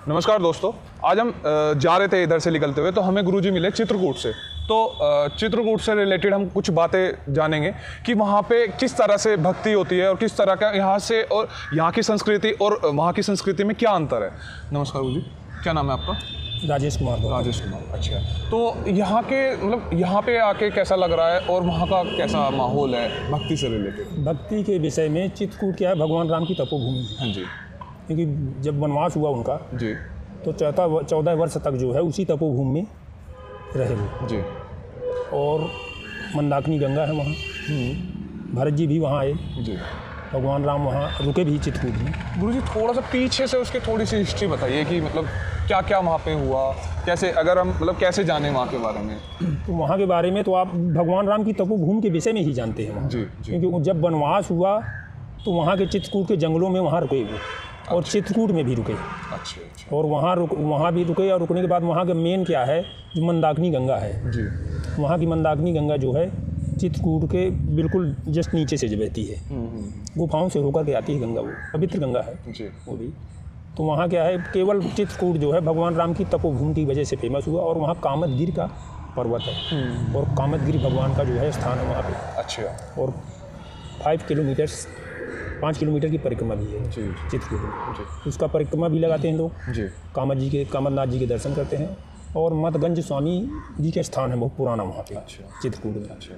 नमस्कार दोस्तों, आज हम जा रहे थे इधर से निकलते हुए तो हमें गुरुजी मिले चित्रकूट से। तो चित्रकूट से रिलेटेड हम कुछ बातें जानेंगे कि वहाँ पे किस तरह से भक्ति होती है और किस तरह का यहाँ से और यहाँ की संस्कृति और वहाँ की संस्कृति में क्या अंतर है। नमस्कार गुरुजी, क्या नाम है आपका? राजेश कुमार। राजेश कुमार, अच्छा। तो यहाँ के मतलब यहाँ पे आके कैसा लग रहा है और वहाँ का कैसा माहौल है भक्ति से रिलेटेड? भक्ति के विषय में चित्रकूट क्या है, भगवान राम की तपोभूमि है। हाँ जी। क्योंकि जब वनवास हुआ उनका जी, तो 14 वर्ष तक जो है उसी तपोभूमि में रहे वो। जी। और मंदाकिनी गंगा है वहाँ, भरत जी भी वहाँ आए, जी। भगवान राम वहाँ रुके भी चित्रकूट में। गुरुजी थोड़ा सा पीछे से उसकी थोड़ी सी हिस्ट्री बताइए कि मतलब क्या क्या वहाँ पे हुआ, कैसे, अगर हम मतलब कैसे जाने वहाँ के बारे में। तो वहाँ के बारे में तो आप भगवान राम की तपोभूमि के विषय में ही जानते हैं वहाँ। जी, जी। क्योंकि जब वनवास हुआ तो वहाँ के चित्रकूट के जंगलों में वहाँ रुके वो, और चित्रकूट में भी रुके। अच्छा। और वहाँ भी रुके, और रुकने के बाद वहाँ का मेन क्या है, जो मंदाकिनी गंगा है। जी। वहाँ की मंदाकिनी गंगा जो है चित्रकूट के बिल्कुल जस्ट नीचे से बहती है, गुफाओं से होकर के आती है गंगा, वो पवित्र गंगा है जी। वो भी। तो वहाँ क्या है, केवल चित्रकूट जो है भगवान राम की तपोभूमि की वजह से फेमस हुआ। और वहाँ कामदगिरि का पर्वत है, और कामदगिरि भगवान का जो है स्थान है वहाँ पे। अच्छा। और 5 किलोमीटर की परिक्रमा भी है जी। चित्रकूट में। जी। उसका परिक्रमा भी लगाते हैं लोग, जी। कामदनाथ जी के दर्शन करते हैं। और मतगंज स्वामी जी के स्थान है बहुत पुराना वहाँ पे। अच्छा। चित्रकूट में। अच्छा।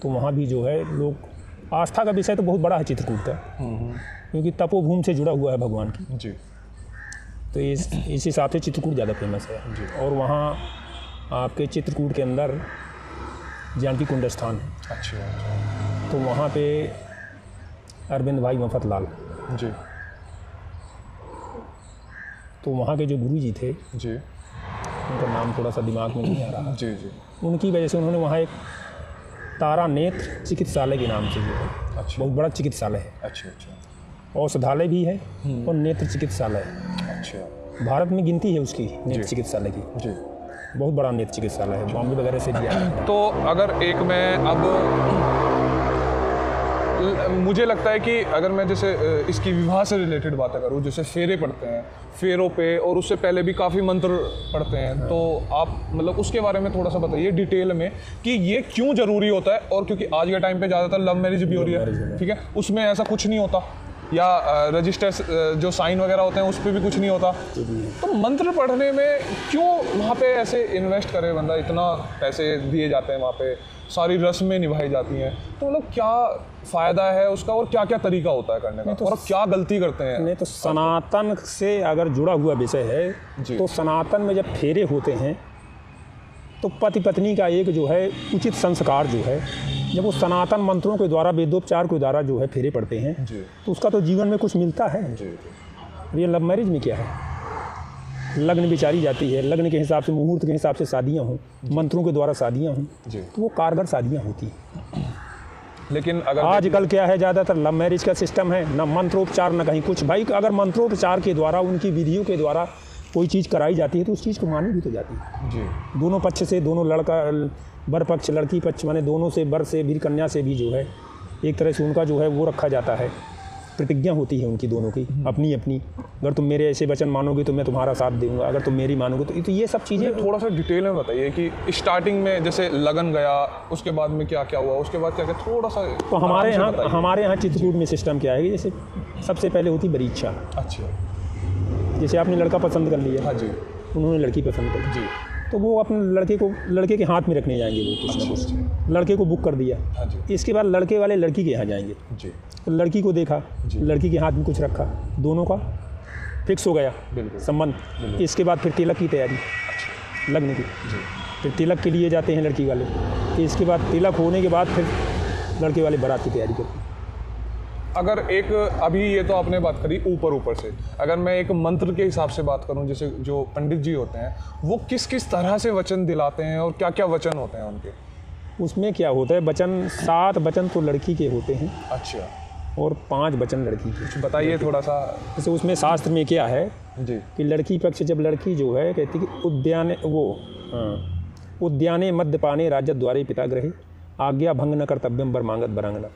तो वहाँ भी जो है लोग, आस्था का विषय तो बहुत बड़ा है चित्रकूट का, क्योंकि तपोभूमि से जुड़ा हुआ है भगवान की। जी। तो इस हिसाब से चित्रकूट ज़्यादा फेमस है। जी। और वहाँ आपके चित्रकूट के अंदर जानकी कुंड स्थान है। अच्छा। तो वहाँ पे अरविंद भाई मफतलाल, जी। तो वहाँ के जो गुरु जी थे, जी। उनका नाम थोड़ा सा दिमाग में नहीं आ रहा, जी। जी। उनकी वजह से उन्होंने वहाँ एक तारा नेत्र चिकित्सालय के नाम से जो है, अच्छा। बहुत बड़ा चिकित्सालय है। अच्छा। औषधालय भी है और नेत्र चिकित्सालय। अच्छा। भारत में गिनती है उसकी नेत्र चिकित्सालय की। जी। बहुत बड़ा नेत्र चिकित्सालय है, बॉम्बे वगैरह से भी आया है। तो अगर एक मैं अब मुझे लगता है कि अगर मैं जैसे इसकी विवाह से रिलेटेड बातें करूँ, जैसे फेरे पढ़ते हैं, फेरों पे और उससे पहले भी काफ़ी मंत्र पढ़ते हैं, तो आप मतलब उसके बारे में थोड़ा सा बताइए डिटेल में कि ये क्यों ज़रूरी होता है। और क्योंकि आज के टाइम पे ज़्यादातर लव मैरिज भी हो रही है, ठीक है, उसमें ऐसा कुछ नहीं होता, या रजिस्टर्स जो साइन वगैरह होते हैं उस पर भी कुछ नहीं होता। तो मंत्र पढ़ने में क्यों वहाँ पे ऐसे इन्वेस्ट करे बंदा, इतना पैसे दिए जाते हैं वहाँ पे, सारी रस्में निभाई जाती हैं, तो मतलब क्या फ़ायदा है उसका और क्या क्या तरीका होता है करने का, और क्या गलती करते हैं? नहीं तो सनातन से अगर जुड़ा हुआ विषय है, तो सनातन में जब फेरे होते हैं तो पति पत्नी का एक जो है उचित संस्कार जो है, जब वो सनातन मंत्रों के द्वारा, वेदोपचार के द्वारा जो है फेरे पड़ते हैं, तो उसका तो जीवन में कुछ मिलता है। ये लव मैरिज में क्या है, लग्न विचारी जाती है, लग्न के हिसाब से, मुहूर्त के हिसाब से शादियाँ हों, मंत्रों के द्वारा शादियाँ हों, तो वो कारगर शादियाँ होती हैं। लेकिन अगर आजकल क्या है, ज़्यादातर लव मैरिज का सिस्टम है, ना मंत्रोपचार ना कहीं कुछ। भाई अगर मंत्रोपचार के द्वारा, उनकी विधियों के द्वारा कोई चीज़ कराई जाती है तो उस चीज़ को मानी भी तो जाती है। जी। दोनों पक्ष से, दोनों लड़का वर पक्ष, लड़की पक्ष, माने दोनों से, वर से भी, कन्या से भी जो है एक तरह से उनका जो है वो रखा जाता है, प्रतिज्ञा होती है उनकी दोनों की अपनी अपनी। अगर तुम मेरे ऐसे वचन मानोगे तो मैं तुम्हारा साथ दूंगा, अगर तुम मेरी मानोगे तो ये सब चीज़ें थोड़ा सा डिटेल में बताइए कि स्टार्टिंग में जैसे लगन गया, उसके बाद में क्या क्या हुआ, उसके बाद क्या क्या, थोड़ा सा। तो हमारे यहाँ चित्रकूट में सिस्टम क्या है कि जैसे सबसे पहले होती परीक्षा। अच्छा। जैसे आपने लड़का पसंद कर लिया, हाँ जी, उन्होंने लड़की पसंद कर जी, तो वो अपने लड़के के हाथ में रखने जाएंगे वो कुछ ना कुछ। लड़के को बुक कर दिया, हाँ जी, इसके बाद लड़के वाले लड़की के यहाँ जाएंगे, जी, तो लड़की को देखा, लड़की के हाथ में कुछ रखा, दोनों का फिक्स हो गया संबंध। इसके बाद फिर तिलक की तैयारी, लगने की, फिर तिलक के लिए जाते हैं लड़की वाले। फिर इसके बाद तिलक होने के बाद फिर लड़के वाले बारात की तैयारी करते हैं। अगर एक अभी ये तो आपने बात करी ऊपर से, अगर मैं एक मंत्र के हिसाब से बात करूं, जैसे जो पंडित जी होते हैं वो किस किस तरह से वचन दिलाते हैं और क्या क्या वचन होते हैं उनके? उसमें क्या होता है, वचन 7 वचन तो लड़की के होते हैं। अच्छा। और 5 वचन लड़की के। बताइए थोड़ा सा। जैसे उसमें शास्त्र में क्या है जी कि लड़की पक्ष, जब लड़की जो है कहती कि उद्याने मद्यपाने राजद्वारे पिता ग्रहे आज्ञा भंग न कर्तव्यम वर मांगत वरांगना।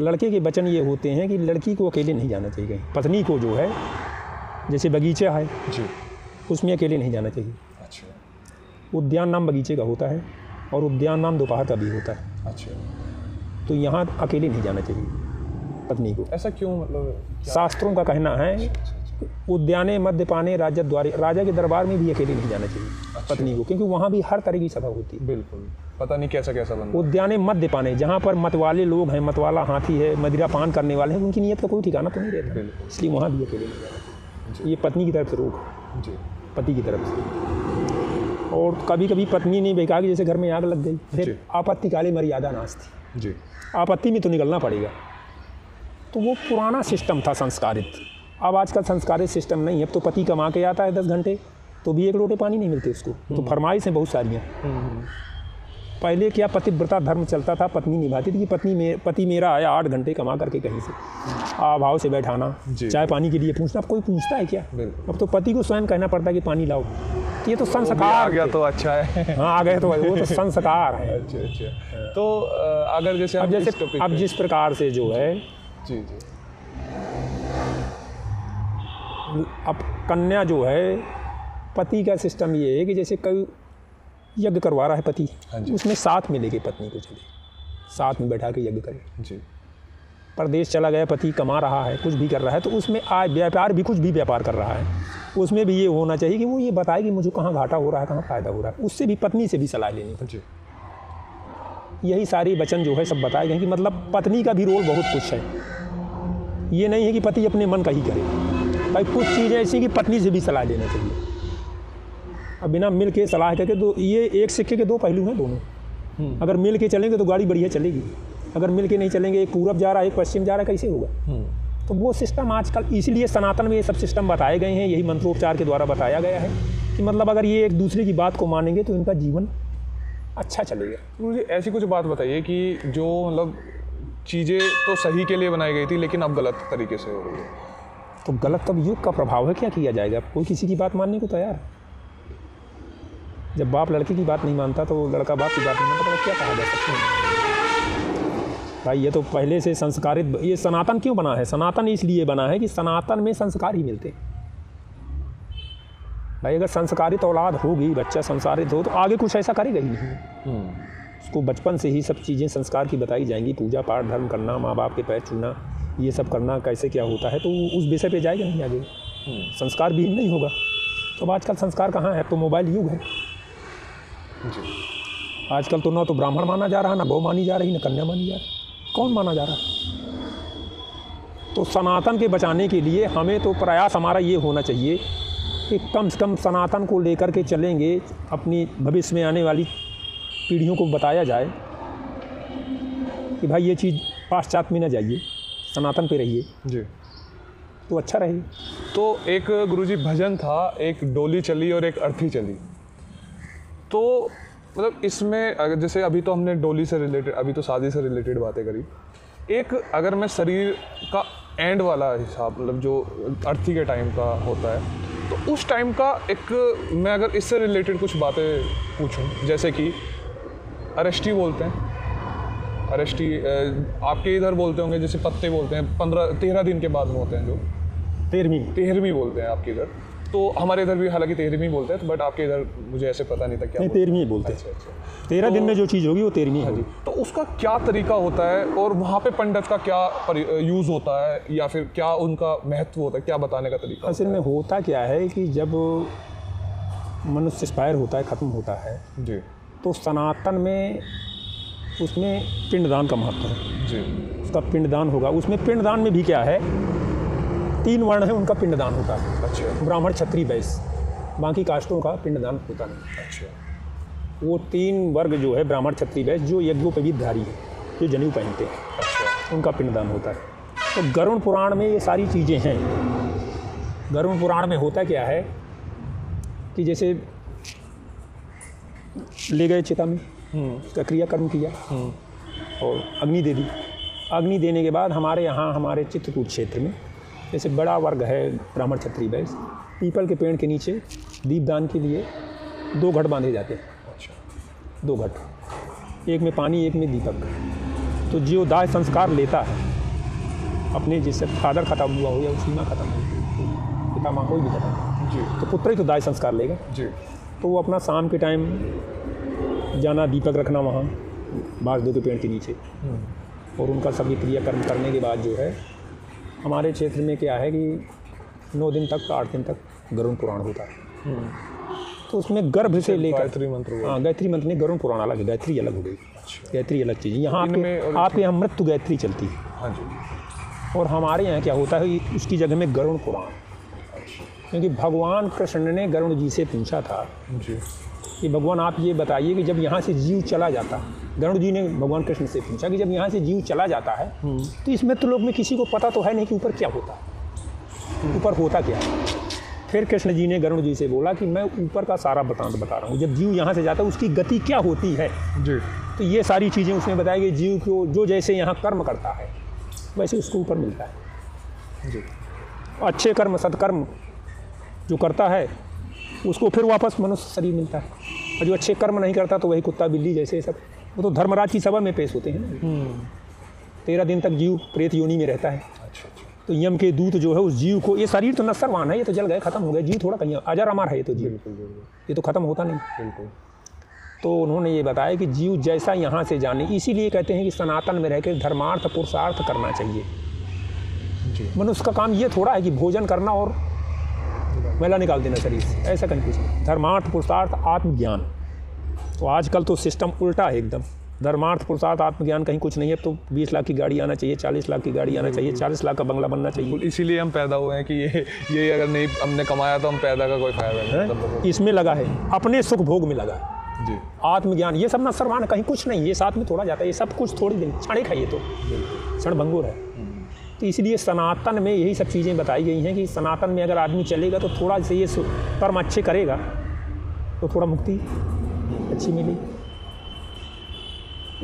लड़के के वचन ये होते हैं कि लड़की को अकेले नहीं जाना चाहिए कहीं, पत्नी को जो है जैसे बगीचा है, जी। उसमें अकेले नहीं जाना चाहिए। अच्छा। उद्यान नाम बगीचे का होता है और उद्यान नाम दोपहर का भी होता है। अच्छा। तो यहाँ अकेले नहीं जाना चाहिए पत्नी को। ऐसा क्यों, मतलब शास्त्रों का कहना है उद्याने मद्यपाने राजा द्वारे, राजा के दरबार में भी अकेले नहीं जाना चाहिए पत्नी को, क्योंकि वहाँ भी हर तरह की सभा होती है। बिल्कुल, पता नहीं कैसा कैसा बनता है। उद्याने मद्यपाने, जहाँ पर मतवाले लोग हैं, मतवाला हाथी है, मदिरा पान करने वाले हैं, उनकी नीयत का कोई ठिकाना तो नहीं रहता, बिल्कुल। इसलिए वहाँ भी अकेले नहीं जाना। ये पत्नी की तरफ से रोक, जी। पति की तरफ से। और कभी कभी पत्नी ने बेका कि जैसे घर में आग लग गई, फिर आपत्ति काले मर्यादा नास्ती, जी। आपत्ति में तो निकलना पड़ेगा। तो वो पुराना सिस्टम था संस्कारित। अब आजकल संस्कारित सिस्टम नहीं है। अब तो पति कमा के आता है 10 घंटे तो भी 1 लोटे पानी नहीं मिलते उसको, तो फरमाइश हैं बहुत सारियाँ। पहले क्या पतिव्रता धर्म चलता था, पत्नी निभाती थी कि पति मेरा आया 8 घंटे कमा करके कहीं से, अभाव से बैठाना, चाय पानी के लिए पूछना। अब कोई पूछता है क्या? अब तो पति को स्वयं कहना पड़ता है कि पानी लाओ। ये तो संस्कार आ गया तो अच्छा है। हाँ, आ गए तो वो तो संस्कार है। अच्छा अच्छा। तो अगर जैसे अब जिस प्रकार से जो है, जी जी, अब कन्या जो है, पति का सिस्टम ये है कि जैसे कोई यज्ञ करवा रहा है पति, उसमें साथ में लेके पत्नी को चले, साथ में बैठा के यज्ञ करे। जी। परदेश चला गया पति, कमा रहा है, कुछ भी कर रहा है, तो उसमें आय व्यापार भी, कुछ भी व्यापार कर रहा है, उसमें भी ये होना चाहिए कि वो ये बताए कि मुझे कहाँ घाटा हो रहा है, कहाँ फ़ायदा हो रहा है। उससे भी, पत्नी से भी सलाह लेनी पड़ती। यही सारे वचन जो है सब बताए गए कि मतलब पत्नी का भी रोल बहुत कुछ है। ये नहीं है कि पति अपने मन का ही करे भाई, कुछ चीज़ें ऐसी कि पत्नी से भी सलाह लेना चाहिए। अब बिना मिल के सलाह करके, तो ये एक सिक्के के 2 पहलू हैं दोनों। अगर मिल के चलेंगे तो गाड़ी बढ़िया चलेगी, अगर मिल के नहीं चलेंगे, एक पूरब जा रहा है एक पश्चिम जा रहा है, कैसे होगा? तो वो सिस्टम आजकल, इसलिए सनातन में ये सब सिस्टम बताए गए हैं, यही मंत्रोपचार के द्वारा बताया गया है कि मतलब अगर ये एक दूसरे की बात को मानेंगे तो इनका जीवन अच्छा चलेगा। मुझे ऐसी कुछ बात बताइए कि जो मतलब चीज़ें तो सही के लिए बनाई गई थी लेकिन अब गलत तरीके से हो रही है। तो गलत, तब युग का प्रभाव है, क्या किया जाएगा? कोई किसी की बात मानने को तैयार है। जब बाप लड़के की बात नहीं मानता तो लड़का बाप की बात नहीं मानता, तो क्या कहा जा सकता है भाई? ये तो पहले से संस्कारित, ये सनातन क्यों बना है? सनातन इसलिए बना है कि सनातन में संस्कार ही मिलते हैं भाई। अगर संस्कारित औलाद होगी, बच्चा संस्कारित हो, तो आगे कुछ ऐसा करेगा ही नहीं। उसको बचपन से ही सब चीज़ें संस्कार की बताई जाएंगी, पूजा पाठ, धर्म करना, माँ बाप के पैर छूना, ये सब करना, कैसे क्या होता है, तो उस विषय पे जाएगा नहीं आगे। संस्कार भी नहीं होगा। तो अब आजकल संस्कार कहाँ है? अब तो मोबाइल युग है जी। आजकल तो ना तो ब्राह्मण माना जा रहा, ना गौ मानी जा रही, ना कन्या मानी जा रही, कौन माना जा रहा है? तो सनातन के बचाने के लिए हमें तो प्रयास हमारा ये होना चाहिए कि कम से कम सनातन को लेकर के चलेंगे, अपनी भविष्य में आने वाली पीढ़ियों को बताया जाए कि भाई ये चीज़ पाश्चात्य में न जाइए, सनातन पे रहिए जी, तो अच्छा रहेगा। तो एक गुरुजी भजन था, एक डोली चली और एक अर्थी चली। तो मतलब इसमें अगर जैसे अभी तो हमने डोली से रिलेटेड, अभी तो शादी से रिलेटेड बातें करी, एक अगर मैं शरीर का एंड वाला हिसाब, मतलब जो अर्थी के टाइम का होता है, तो उस टाइम का एक, मैं अगर इससे रिलेटेड कुछ बातें पूछूं, जैसे कि अरेस्टी बोलते हैं, अरेस्टी आपके इधर बोलते होंगे, जैसे पत्ते बोलते हैं, 15-13 दिन के बाद में होते हैं, जो 13वीं बोलते हैं आपके इधर। तो हमारे इधर भी हालांकि 13वीं बोलते हैं, तो बट आपके इधर मुझे ऐसे पता नहीं था क्या। नहीं, 13वीं बोलते हैं। अच्छा। 13 दिन में जो चीज़ होगी वो 13वीं होगी। तो उसका क्या तरीका होता है और वहाँ पे पंडित का क्या यूज़ होता है, या फिर क्या उनका महत्व होता है, क्या बताने का तरीका? असल में होता क्या है कि जब मनुष्य एक्सपायर होता है, ख़त्म होता है जी, तो सनातन में उसमें पिंडदान का महत्व है जी। उसका पिंडदान होगा। उसमें पिंडदान में भी क्या है, 3 वर्ण है, उनका पिंडदान होता है। अच्छा। ब्राह्मण, क्षत्रिय, वैश्य, बाकी कास्टों का पिंडदान होता नहीं। अच्छा। वो 3 वर्ग जो है, ब्राह्मण, क्षत्रिय, वैश्य, जो यज्ञोपवीतधारी है, जो जनेऊ पहनते हैं, अच्छा, उनका पिंडदान होता है। तो गरुड़ पुराण में ये सारी चीज़ें हैं। गरुड़ पुराण में होता क्या है कि जैसे ले गए चिता में, उसका क्रियाकर्म किया और अग्नि दे दी। अग्नि देने के बाद हमारे यहाँ, हमारे चित्रकूट क्षेत्र में जैसे बड़ा वर्ग है ब्राह्मण, क्षत्रिय, वैश्य, पीपल के पेड़ के नीचे दीपदान के लिए 2 घट बांधे जाते हैं। अच्छा। 2 घट, एक में पानी, एक में दीपक। तो जो दाह संस्कार लेता है अपने, जिससे फादर खत्म हुआ हो या सीमा खत्म हो, बेटा माँ कोई भी कहता जी तो पुत्र ही तो दाह संस्कार लेगा। जी तो वो अपना शाम के टाइम जाना, दीपक रखना वहाँ बांसदो के पेड़ के नीचे, और उनका सभी क्रियाकर्म करने के बाद जो है हमारे क्षेत्र में क्या है कि 9 दिन तक 8 दिन तक गरुड़ पुराण होता है। तो उसमें गर्भ से लेकर गायत्री मंत्र हुआ। हाँ, गायत्री मंत्र नहीं, गरुड़ पुराण अलग है, गायत्री अलग हो गई। गायत्री अलग चीज़ यहाँ इनमें आपके यहाँ मृत्यु गायत्री चलती है, हाँ जी और हमारे यहाँ क्या होता है कि उसकी जगह में गरुड़ पुराण, क्योंकि भगवान कृष्ण ने गरुड़ जी से पूछा था जी कि भगवान आप ये बताइए कि जब यहाँ से जीव चला जाता है, गरुड़ जी ने भगवान कृष्ण से पूछा कि जब यहाँ से जीव चला जाता है तो इस मृत्युलोक में किसी को पता तो है नहीं कि ऊपर क्या होता है, ऊपर होता क्या है। फिर कृष्ण जी ने गरुड़ जी से बोला कि मैं ऊपर का सारा वृत्तांत बता रहा हूँ, जब जीव यहाँ से जाता है उसकी गति क्या होती है। जी तो ये सारी चीज़ें उसमें बताई गई, जीव को जो जैसे यहाँ कर्म करता है वैसे उसको ऊपर मिलता है। जी अच्छे कर्म सत्कर्म जो करता है उसको फिर वापस मनुष्य शरीर मिलता है, और जो अच्छे कर्म नहीं करता तो वही कुत्ता बिल्ली जैसे सब, वो तो धर्मराज की सभा में पेश होते हैं। 13 दिन तक जीव प्रेत योनि में रहता है। अच्छा अच्छा तो यम के दूत जो है उस जीव को, ये शरीर तो नश्वरवान है, ये तो जल गए खत्म हो गए, जीव थोड़ा कहीं अजर अमर है, ये तो जीव ये तो खत्म होता नहीं। बिल्कुल तो उन्होंने ये बताया कि जीव जैसा यहाँ से जाने, इसीलिए कहते हैं कि सनातन में रहकर धर्मार्थ पुरुषार्थ करना चाहिए। जी मनुष्य का काम ये थोड़ा है कि भोजन करना और मैला निकाल देना शरीर से, ऐसा कहीं कुछ नहीं। धर्मार्थ पुरुषार्थ आत्मज्ञान, तो आजकल तो सिस्टम उल्टा है एकदम। धर्मार्थ पुरुषार्थ आत्मज्ञान कहीं कुछ नहीं है। तो 20 लाख की गाड़ी आना चाहिए, 40 लाख की गाड़ी आना चाहिए, 40 लाख का बंगला बनना चाहिए। इसीलिए हम पैदा हुए हैं कि ये अगर नहीं हमने कमाया तो हम पैदा का कोई फायदा नहीं। मतलब इसमें लगा है, अपने सुख भोग में लगा है। जी आत्मज्ञान ये सब ना सर्वान कहीं कुछ नहीं, ये साथ में थोड़ा जाता है, ये सब कुछ थोड़ी दिन क्षणिक है, ये तो क्षणभंगुर है। तो इसलिए सनातन में यही सब चीज़ें बताई गई हैं कि सनातन में अगर आदमी चलेगा तो थोड़ा से ये कर्म अच्छे करेगा तो थोड़ा मुक्ति अच्छी मिलेगी।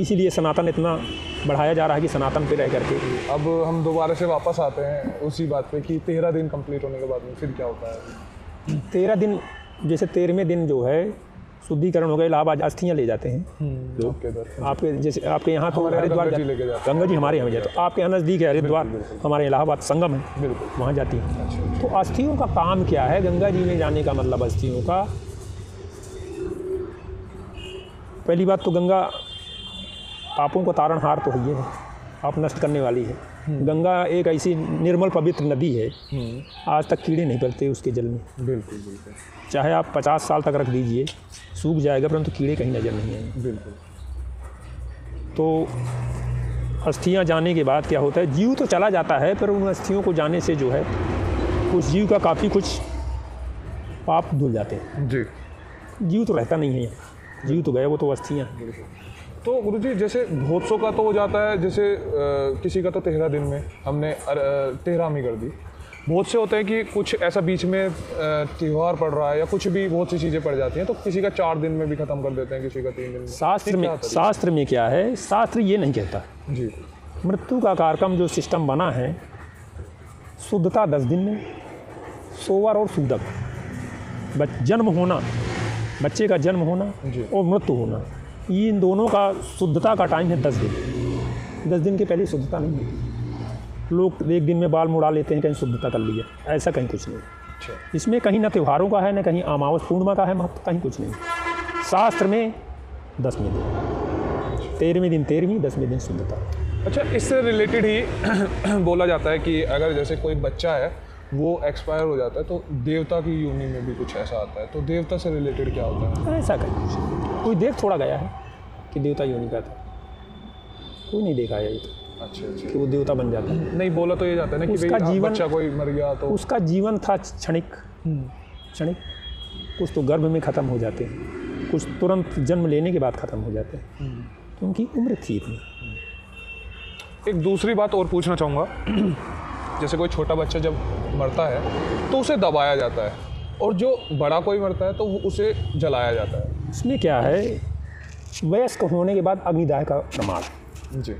इसीलिए सनातन इतना बढ़ाया जा रहा है कि सनातन पे रह करके। अब हम दोबारा से वापस आते हैं उसी बात पे कि 13 दिन कंप्लीट होने के बाद में फिर क्या होता है। 13 दिन, जैसे 13वें दिन जो है शुद्धिकरण हो गया, इलाहाबाद अस्थियाँ ले जाते हैं लोग। आपके इधर आपके जैसे आपके यहाँ तो हमारे यहाँ हरिद्वार गंगा जी लेके जाते हैं। गंगा जी हमारे यहाँ जाते, तो आपके यहाँ नज़दीक है हरिद्वार, हमारे इलाहाबाद संगम है, बिल्कुल वहाँ जाती है। तो अस्थियों का काम क्या है? गंगा जी में जाने का मतलब अस्थियों का, पहली बात तो गंगा पापों को तारणहार तो है, आप नष्ट करने वाली है। गंगा एक ऐसी निर्मल पवित्र नदी है, आज तक कीड़े नहीं पलते उसके जल में। बिल्कुल बिल्कुल चाहे आप 50 साल तक रख दीजिए, सूख जाएगा परंतु कीड़े कहीं नज़र नहीं आएंगे। बिल्कुल। तो अस्थियां जाने के बाद क्या होता है, जीव तो चला जाता है पर उन अस्थियों को जाने से जो है उस जीव का काफ़ी कुछ पाप धुल जाते हैं। जी जीव तो रहता नहीं है यहाँ, जीव तो गए, वो तो अस्थियाँ हैं। तो गुरुजी जैसे भोत्सव का तो हो जाता है, जैसे किसी का तो 13 दिन में हमने 13वीं कर दी। बहुत से होते हैं कि कुछ ऐसा बीच में त्यौहार पड़ रहा है या कुछ भी बहुत सी चीज़ें पड़ जाती हैं, तो किसी का 4 दिन में भी ख़त्म कर देते हैं, किसी का 3 दिन में। शास्त्र में क्या है, शास्त्र ये नहीं कहता जी मृत्यु का कार्यक्रम जो सिस्टम बना है, शुद्धता 10 दिन में, सोवर और सूदक, जन्म होना, बच्चे का जन्म होना जी। और मृत्यु होना, ये इन दोनों का शुद्धता का टाइम है 10 दिन। 10 दिन के पहले शुद्धता नहीं होती। लोग 1 दिन में बाल मुड़ा लेते हैं, कहीं शुद्धता कर लिया, ऐसा कहीं कुछ नहीं। अच्छा। इसमें कहीं ना त्योहारों का है, न कहीं अमावस पूर्णिमा का है महत्व, कहीं कुछ नहीं। शास्त्र में 10वें दिन, 13वें दिन 13वीं, 10वें दिन शुद्धता। अच्छा, इससे रिलेटेड ही बोला जाता है कि अगर जैसे कोई बच्चा है वो एक्सपायर हो जाता है तो देवता की योनि में भी कुछ ऐसा आता है, तो देवता से रिलेटेड क्या होता है? ऐसा कहीं कुछ नहीं। कोई देख थोड़ा गया है कि देवता योनि का था, कोई नहीं देखा है ये तो अच्छा अच्छा कि वो देवता बन जाता है। नहीं, बोला तो ये जाता है ना कि उसका भाई जीवन- बच्चा कोई मर गया तो उसका जीवन था क्षणिक, कुछ तो गर्भ में ख़त्म हो जाते हैं, कुछ तुरंत जन्म लेने के बाद ख़त्म हो जाते हैं, तो उनकी उम्र थी इतनी। एक दूसरी बात और पूछना चाहूँगा, जैसे कोई छोटा बच्चा जब मरता है तो उसे दबाया जाता है, और जो बड़ा कोई मरता है तो उसे जलाया जाता है। इसमें क्या है, वयस्क होने के बाद अग्निदाह का प्रमाण। जी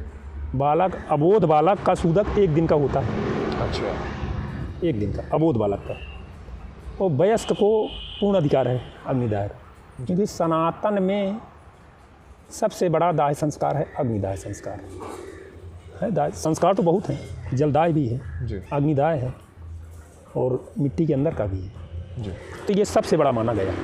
बालक, अबोध बालक का सूदक 1 दिन का होता है, अच्छा 1 दिन का अबोध बालक का, और वयस्क को पूर्ण अधिकार है अग्निदाह का, क्योंकि सनातन में सबसे बड़ा दाह संस्कार है अग्निदाह संस्कार है। दाह संस्कार तो बहुत हैं, जलदाह भी है, जी अग्निदाह है, और मिट्टी के अंदर का भी है। जी। तो ये सबसे बड़ा माना गया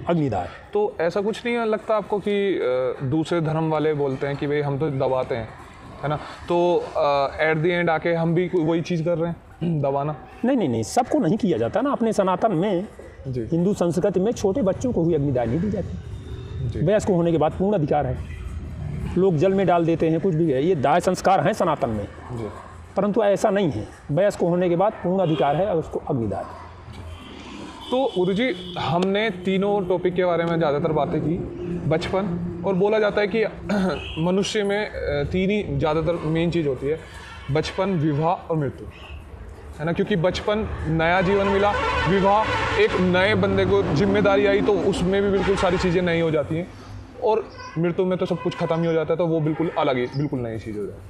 अग्निदाह। तो ऐसा कुछ नहीं लगता आपको कि दूसरे धर्म वाले बोलते हैं कि भाई हम तो दबाते हैं, है ना, तो एट द एंड आके हम भी वही चीज़ कर रहे हैं, दबाना? नहीं, सबको नहीं किया जाता ना। अपने सनातन में, जी। हिंदू संस्कृति में छोटे बच्चों को भी अग्निदाह नहीं दी जाती। वयस्क होने के बाद पूर्ण अधिकार है। लोग जल में डाल देते हैं, कुछ भी है, ये दाह संस्कार हैं सनातन में। जी। परंतु ऐसा नहीं है। वयस्क होने के बाद पूर्ण अधिकार है और उसको अग्निदाह। तो गुरुजी, हमने तीनों टॉपिक के बारे में ज़्यादातर बातें की। बचपन, और बोला जाता है कि मनुष्य में तीन ही ज़्यादातर मेन चीज़ होती है, बचपन, विवाह और मृत्यु, है ना, क्योंकि बचपन नया जीवन मिला, विवाह एक नए बंदे को जिम्मेदारी आई तो उसमें भी बिल्कुल सारी चीज़ें नई हो जाती हैं, और मृत्यु में तो सब कुछ ख़त्म ही हो जाता है, तो वो बिल्कुल अलग ही, बिल्कुल नई चीज़ हो जाती है।